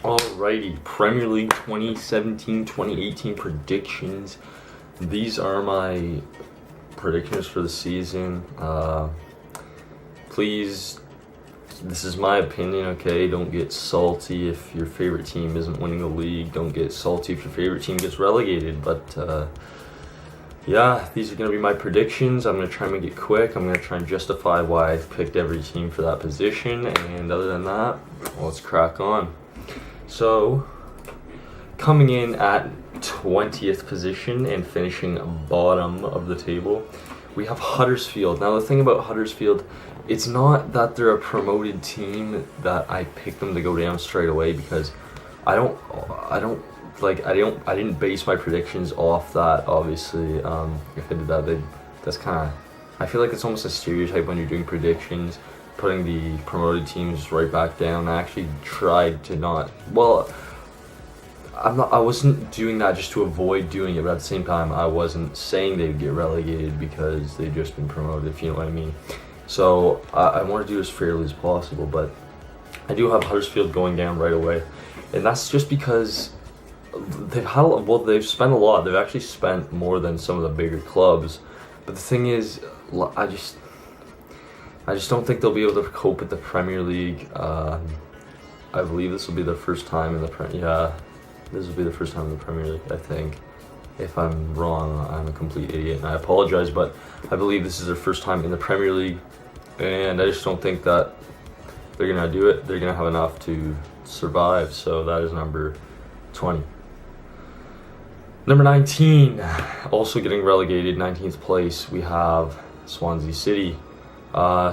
Alrighty, Premier League 2017-2018 predictions. These are my predictions for the season. Please, this is my opinion, okay? Don't get salty if your favorite team isn't winning the league. Don't get salty if your favorite team gets relegated. But yeah, these are going to be my predictions. I'm going to try and make it quick. I'm going to try and justify why I picked every team for that position. And other than that, let's crack on. So, coming in at 20th position and finishing bottom of the table, we have Huddersfield. Now, the thing about Huddersfield, it's not that they're a promoted team that I picked them to go down straight away, because I didn't base my predictions off that. Obviously, if I did that, that's kind of, I feel like it's almost a stereotype when you're doing predictions, putting the promoted teams right back down. I actually tried to not. Well, I wasn't doing that just to avoid doing it, but at the same time, I wasn't saying they'd get relegated because they've just been promoted, if you know what I mean. So I want to do as fairly as possible, but I do have Huddersfield going down right away, and that's just because they've spent a lot. They've actually spent more than some of the bigger clubs, but the thing is, I just don't think they'll be able to cope with the Premier League. I believe this will be their first time in the this will be the first time in the Premier League, I think. If I'm wrong, I'm a complete idiot, and I apologize, but I believe this is their first time in the Premier League, and I just don't think that they're going to do it. They're going to have enough to survive, so that is number 20. Number 19, also getting relegated, 19th place, we have Swansea City.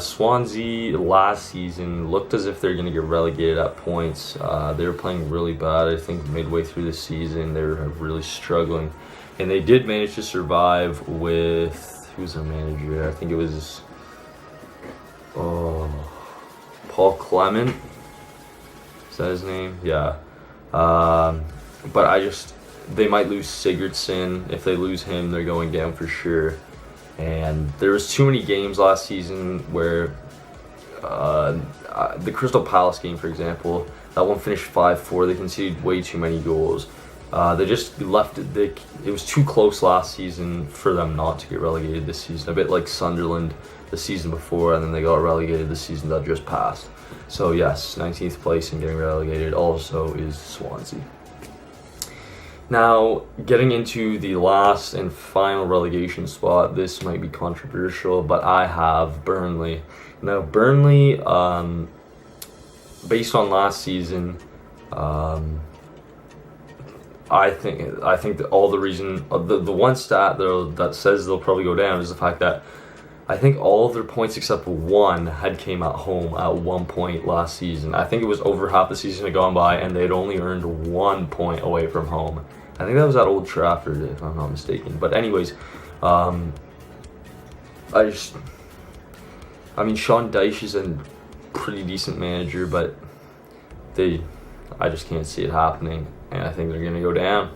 Swansea last season looked as if they're going to get relegated at points. They were playing really bad. I think midway through the season they were really struggling, and they did manage to survive with, who's their manager? I think it was Paul Clement. Is that his name? Yeah. But they might lose Sigurdsson. If they lose him, they're going down for sure. And there was too many games last season where the Crystal Palace game, for example, that one finished 5-4. They conceded way too many goals. They just left it. It was too close last season for them not to get relegated this season. A bit like Sunderland the season before, and then they got relegated the season that just passed. So yes, 19th place and getting relegated also is Swansea. Now, getting into the last and final relegation spot, this might be controversial, but I have Burnley. Now, Burnley, based on last season, I think that all the reason, the one stat that says they'll probably go down is the fact that I think all of their points except one had came at home at one point last season. I think it was over half the season had gone by, and they'd only earned 1 point away from home. I think that was at Old Trafford, if I'm not mistaken. But anyways, Sean Dyche is a pretty decent manager, but I just can't see it happening, and I think they're going to go down.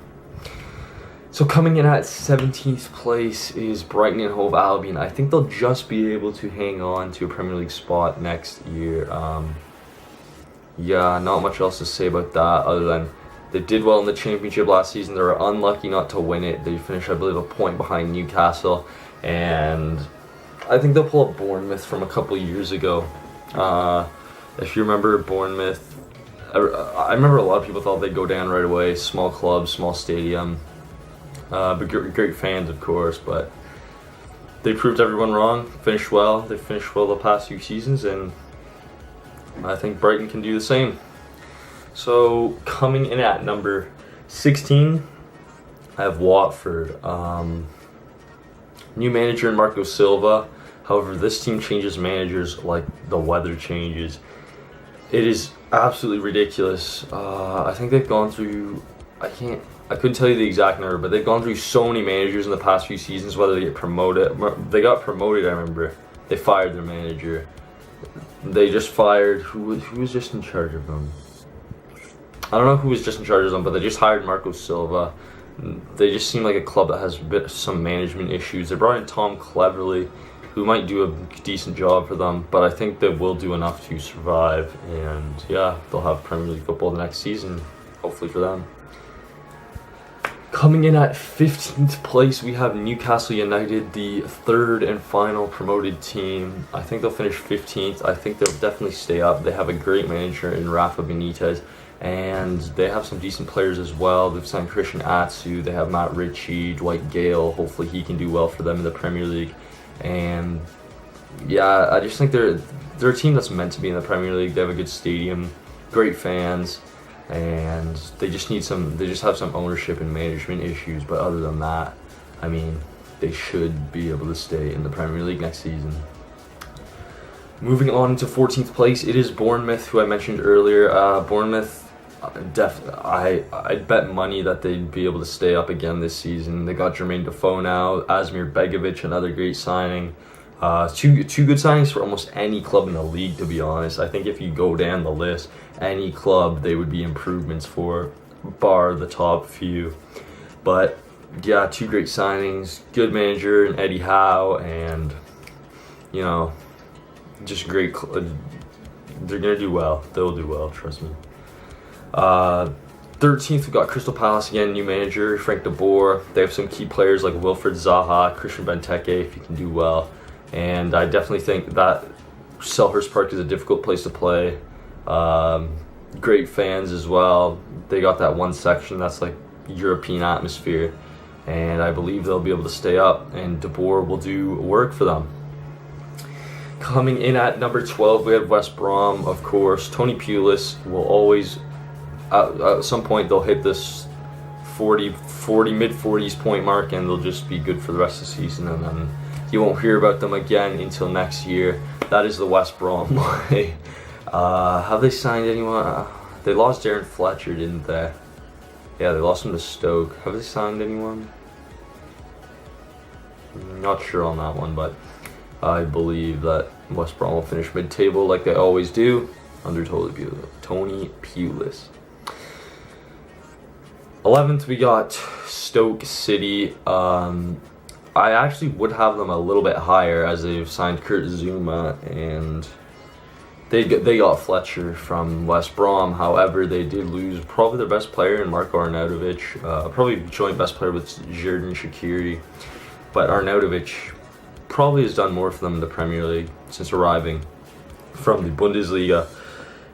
So coming in at 17th place is Brighton and Hove Albion. I think they'll just be able to hang on to a Premier League spot next year. Yeah, not much else to say about that other than they did well in the Championship last season. They were unlucky not to win it. They finished, I believe, a point behind Newcastle. And I think they'll pull up Bournemouth from a couple years ago. If you remember Bournemouth, I remember a lot of people thought they'd go down right away. Small club, small stadium. But great fans, of course. But they proved everyone wrong. Finished well. They finished well the past few seasons. And I think Brighton can do the same. So, coming in at number 16, I have Watford. New manager in Marco Silva. However, this team changes managers like the weather changes. It is absolutely ridiculous. I think they've gone through, I couldn't tell you the exact number, but they've gone through so many managers in the past few seasons, whether they get promoted. They got promoted, I remember. They fired their manager. They just fired, who was just in charge of them? I don't know who was just in charge of them, but they just hired Marco Silva. They just seem like a club that has some management issues. They brought in Tom Cleverley, who might do a decent job for them, but I think they will do enough to survive, and yeah, they'll have Premier League football the next season, hopefully for them. Coming in at 15th place, we have Newcastle United, the third and final promoted team. I think they'll finish 15th. I think they'll definitely stay up. They have a great manager in Rafa Benitez, and they have some decent players as well. They've signed Christian Atsu. They have Matt Ritchie, Dwight Gale. Hopefully he can do well for them in the Premier League. And yeah, I just think they're a team that's meant to be in the Premier League. They have a good stadium, great fans, and they just have some ownership and management issues. But other than that, I mean, they should be able to stay in the Premier League next season. Moving on to 14th place, it is Bournemouth, who I mentioned earlier. Bournemouth, I'd bet money that they'd be able to stay up again this season. They got Jermaine Defoe now, Asmir Begovic, another great signing. Two good signings for almost any club in the league, to be honest. I think if you go down the list, any club they would be improvements for, bar the top few. But yeah, two great signings, good manager in Eddie Howe, and you know, just great. They're gonna do well. They'll do well, trust me. 13th, we got Crystal Palace again, new manager Frank de Boer. They have some key players like Wilfred Zaha, Christian Benteke, if he can do well. And I definitely think that Selhurst Park is a difficult place to play. Great fans as well. They got that one section that's like European atmosphere, and I believe they'll be able to stay up, and De Boer will do work for them. Coming in at number 12, we have West Brom, of course. Tony Pulis will always, at some point, they'll hit this 40 mid-40s point mark, and they'll just be good for the rest of the season, and then you won't hear about them again until next year. That is the West Brom way. Have they signed anyone? They lost Darren Fletcher, didn't they? Yeah, they lost him to Stoke. Have they signed anyone? Not sure on that one, but I believe that West Brom will finish mid-table like they always do under Tony Pulis. 11th, we got Stoke City. I actually would have them a little bit higher, as they've signed Kurt Zouma, and they got Fletcher from West Brom. However, they did lose probably their best player in Marko Arnautovic, probably joint best player with Xherdan Shaqiri. But Arnautovic probably has done more for them in the Premier League since arriving from the Bundesliga.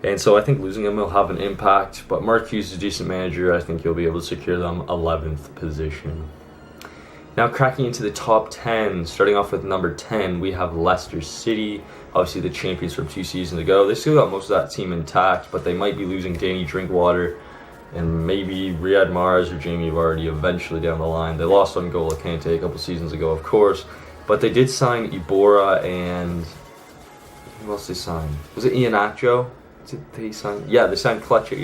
And so I think losing him will have an impact. But Mark Hughes is a decent manager. I think he'll be able to secure them 11th position. Now cracking into the top 10, starting off with number 10, we have Leicester City, obviously the champions from 2 seasons ago. They still got most of that team intact, but they might be losing Danny Drinkwater and maybe Riyad Mahrez or Jamie Vardy eventually down the line. They lost on N'Golo Kante a couple seasons ago, of course, but they did sign Iborra and who else they signed? Was it Iheanacho? Did they sign? Yeah, they signed Kelechi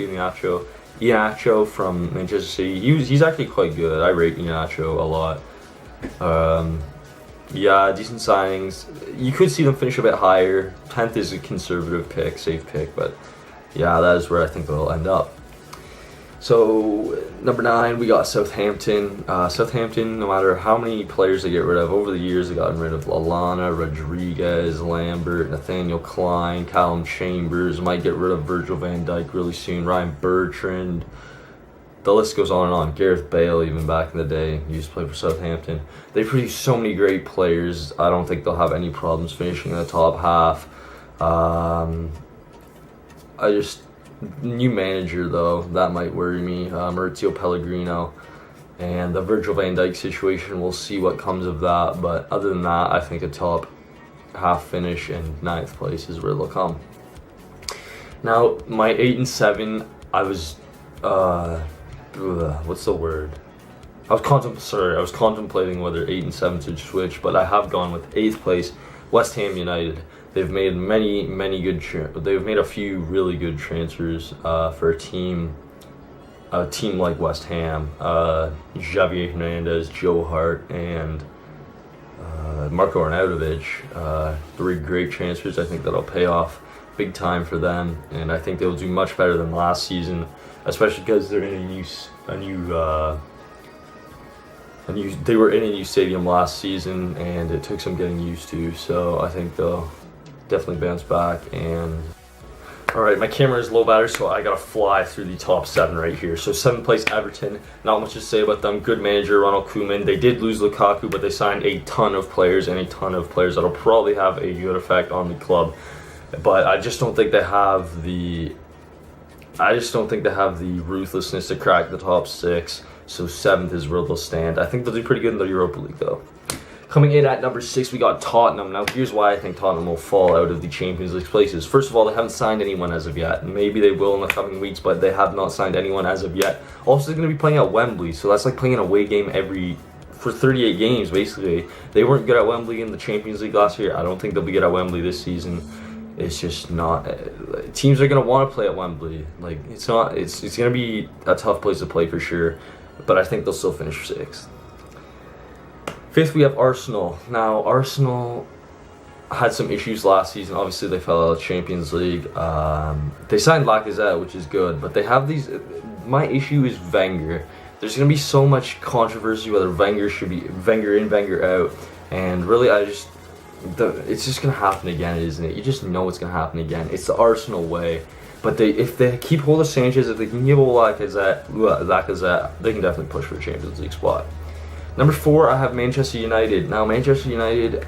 Iheanacho from Manchester City. He's actually quite good. I rate Iheanacho a lot. Yeah, decent signings. You could see them finish a bit higher. 10th is a conservative pick, safe pick, but yeah, that is where I think they'll end up. So, number 9, we got Southampton. Southampton, no matter how many players they get rid of, over the years they've gotten rid of Lallana, Rodriguez, Lambert, Nathaniel Klein, Callum Chambers, might get rid of Virgil van Dijk really soon, Ryan Bertrand. The list goes on and on. Gareth Bale, even back in the day, used to play for Southampton. They produce so many great players. I don't think they'll have any problems finishing in the top half. New manager, though, that might worry me. Maurizio Pellegrino. And the Virgil van Dijk situation, we'll see what comes of that. But other than that, I think a top half finish and 9th place is where they'll come. Now, my 8 and 7, I was... what's the word? I was contemplating whether 8 and 7 should switch, but I have gone with 8th place, West Ham United. They've made they've made a few really good transfers for a team like West Ham. Javier Hernandez, Joe Hart, and Marko Arnautovic. 3 great transfers. I think that'll pay off big time for them, and I think they'll do much better than last season, especially because they're in a new they were in a new stadium last season, and it took some getting used to. So I think they'll definitely bounce back. And all right, my camera is low battery, so I gotta fly through the top 7 right here. So 7th place Everton, not much to say about them. Good manager Ronald Koeman. They did lose Lukaku, but they signed a ton of players, and a ton of players that'll probably have a good effect on the club. But I just don't think they have the ruthlessness to crack the top 6. So 7th is where they'll stand. I think they'll do pretty good in the Europa League though. Coming in at number 6, we got Tottenham. Now, here's why I think Tottenham will fall out of the Champions League places. First of all, they haven't signed anyone as of yet. Maybe they will in the coming weeks, but they have not signed anyone as of yet. Also, they're going to be playing at Wembley, so that's like playing an away game for 38 games, basically. They weren't good at Wembley in the Champions League last year. I don't think they'll be good at Wembley this season. It's just not. Teams are going to want to play at Wembley. Like, it's going to be a tough place to play for sure, but I think they'll still finish 6th. 5th, we have Arsenal. Now, Arsenal had some issues last season. Obviously, they fell out of the Champions League. They signed Lacazette, which is good, but they have these. My issue is Wenger. There's going to be so much controversy whether Wenger should be Wenger in, Wenger out, and really, it's just going to happen again, isn't it? You just know it's going to happen again. It's the Arsenal way. But if they keep hold of Sanchez, if they can give Lacazette, they can definitely push for a Champions League spot. Number 4, I have Manchester United. Now, Manchester United,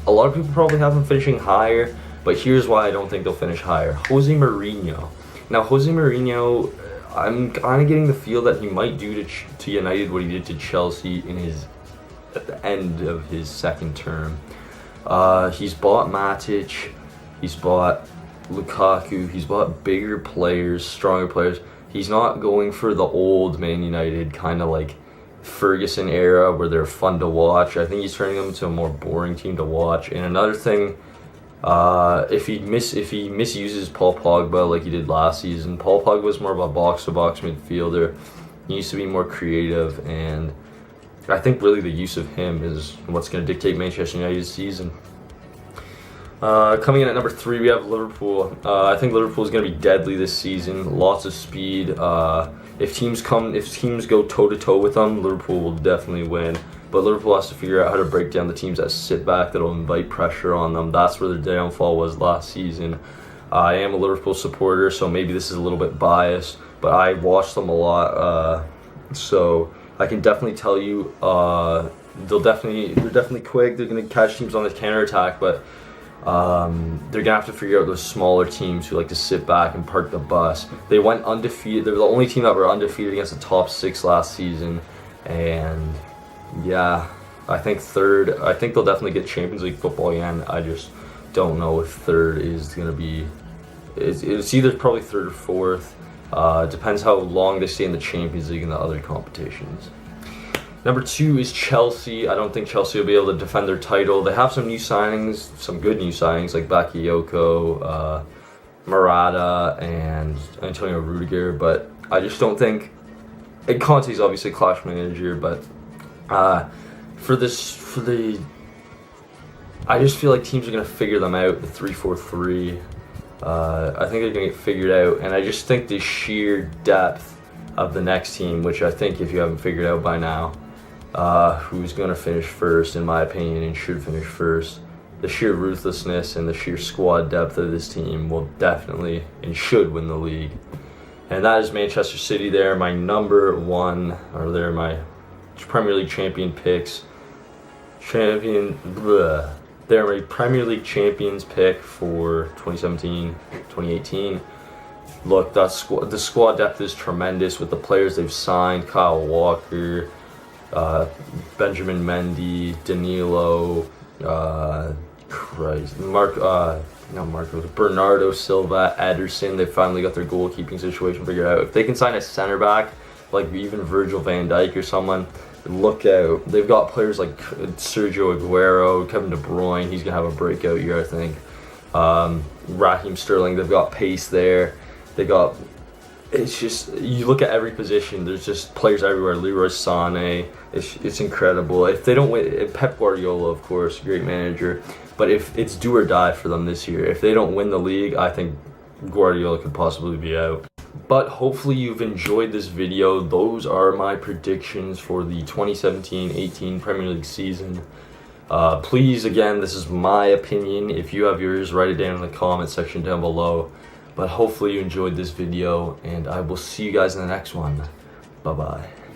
a lot of people probably have them finishing higher, but here's why I don't think they'll finish higher. Jose Mourinho. Now, Jose Mourinho, I'm kind of getting the feel that he might do to United what he did to Chelsea at the end of his 2nd term. He's bought Matic, he's bought Lukaku, he's bought bigger players, stronger players. He's not going for the old Man United kind of like Ferguson era where they're fun to watch. I think he's turning them into a more boring team to watch. And another thing, if he misuses Paul Pogba like he did last season, Paul Pogba was more of a box-to-box midfielder. He used to be more creative, and I think really the use of him is what's going to dictate Manchester United's season. Coming in at number 3, we have Liverpool. I think Liverpool is going to be deadly this season. Lots of speed. If teams go toe-to-toe with them, Liverpool will definitely win. But Liverpool has to figure out how to break down the teams that sit back, that'll invite pressure on them. That's where their downfall was last season. I am a Liverpool supporter, so maybe this is a little bit biased, but I watched them a lot, so I can definitely tell you they're definitely quick. They're going to catch teams on the counterattack, but they're gonna have to figure out those smaller teams who like to sit back and park the bus. They went undefeated. They were the only team that were undefeated against the top 6 last season, and yeah, I think 3rd. I think they'll definitely get Champions League football again. I just don't know if 3rd is gonna be. It's either probably 3rd or 4th. Depends how long they stay in the Champions League and the other competitions. Number 2 is Chelsea. I don't think Chelsea will be able to defend their title. They have some new signings, some good new signings like Bakayoko, Morata, and Antonio Rudiger, but I just don't think. And Conte's obviously a clash manager, but I just feel like teams are going to figure them out. The 3-4-3. I think they're going to get figured out, and I just think the sheer depth of the next team, which I think if you haven't figured out by now, who's going to finish first, in my opinion, and should finish first. The sheer ruthlessness and the sheer squad depth of this team will definitely and should win the league. And that is Manchester City. They're my number 1, or they're my Premier League champion picks. They're my Premier League champions pick for 2017-2018. Look, the squad depth is tremendous with the players they've signed. Kyle Walker, Benjamin Mendy, Danilo, Bernardo Silva, Ederson. They finally got their goalkeeping situation figured out. If they can sign a center back, like even Virgil van Dijk or someone, look out. They've got players like Sergio Aguero, Kevin De Bruyne. He's gonna have a breakout year, I think. Raheem Sterling. They've got pace there. They got. It's just, you look at every position, there's just players everywhere. Leroy Sané, it's incredible. If they don't win, Pep Guardiola, of course, great manager, but if it's do or die for them this year, if they don't win the league, I think Guardiola could possibly be out. But hopefully you've enjoyed this video. Those are my predictions for the 2017-18 Premier League season. Please, again, this is my opinion. If you have yours, write it down in the comment section down below. But hopefully you enjoyed this video, and I will see you guys in the next one. Bye-bye.